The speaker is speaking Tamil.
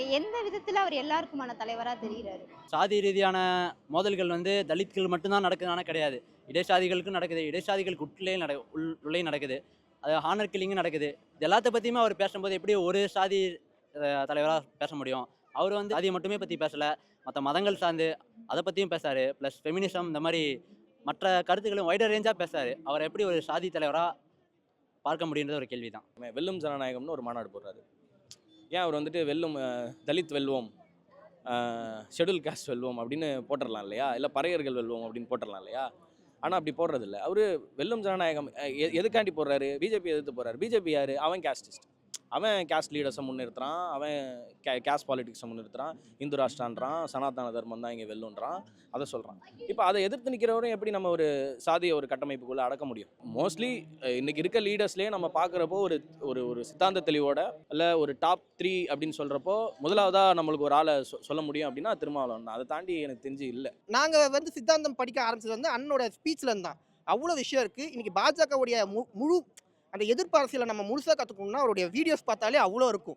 ஓகே. எந்த விதத்துல அவர் எல்லாருக்குமான தலைவரா தெரிகிறாரு? சாதி ரீதியான மோதல்கள் வந்து தலித்கள் மட்டும்தான் நடக்குதுன்னா கிடையாது. இடைசாதிகளுக்கும் நடக்குது. இடைசாதிகளுக்கு உள்ளேயும் நடக்குது. அது ஹானர் கில்லிங்கும் நடக்குது. இது எல்லாத்த பத்தியுமே அவர் பேசும்போது எப்படி ஒரு சாதி தலைவரா பேச முடியும்? அவரு வந்து சாதிய மட்டுமே பத்தி பேசல. மத்த மதங்கள் சார்ந்து அத பத்தியும் பேசாரு. பிளஸ் ஃபெமினிசம் இந்த மாரி மற்ற கருத்துக்களும் வைடர் ரேஞ்சா பேசாரு. அவர எப்படி ஒரு சாதி தலைவரா பார்க்க முடியுன்றது ஒரு கேள்விதான். வெல்லும் ஜனநாயகம்னு ஒரு மாநாடு போடுறாரு. ஏன் அவர் வந்துட்டு வெல்லும் தலித் வெல்வோம், ஷெட்யூல் காஸ்ட் வெல்வோம் அப்படின்னு போட்டுடலாம் இல்லையா? இல்லை பறையர்கள் வெல்வோம் அப்படின்னு போட்டுடலாம் இல்லையா? ஆனால் அப்படி போடுறதில்ல. அவர் வெல்லும் ஜனநாயகம் எதுக்காண்டி போடுறாரு? பிஜேபி எதிர்த்து போடுறாரு. பிஜேபி யார்? அவன் கேஸ்டிஸ்ட். அவன் கேஸ்ட் லீடர்ஸை முன்னிறுத்துறான். அவன் கேஸ்ட் பாலிடிக்ஸை முன்னிறுத்துறான். இந்து ராஷ்டிரான்றான். சனாதன தர்மம் தான் இங்கே வெல்லுன்றான். அதை சொல்கிறான். இப்போ அதை எதிர்த்து நிற்கிறவரையும் எப்படி நம்ம ஒரு சாதிய ஒரு கட்டமைப்புக்குள்ளே அடக்க முடியும்? மோஸ்ட்லி இன்றைக்கி இருக்க லீடர்ஸ்லேயே நம்ம பார்க்குறப்போ ஒரு ஒரு ஒரு சித்தாந்த தெளிவோட இல்லை ஒரு டாப் 3 அப்படின்னு சொல்கிறப்போ முதலாவதாக நம்மளுக்கு ஒரு ஆளை சொல்ல முடியும் அப்படின்னா திருமாவளவன் தான். அதை தாண்டி எனக்கு தெரிஞ்சு இல்லை. நாங்கள் வந்து சித்தாந்தம் படிக்க ஆரம்பிச்சது வந்து அண்ணனோட ஸ்பீச்லேருந்து தான். அவ்வளோ விஷயம் இருக்குது. இன்றைக்கி பாஜகவுடைய முழு அந்த எதிர்ப்பு அரசியலை நம்ம முழுசாக கற்றுக்கணும்னா அவருடைய வீடியோஸ் பார்த்தாலே அவ்வளோ இருக்கும்.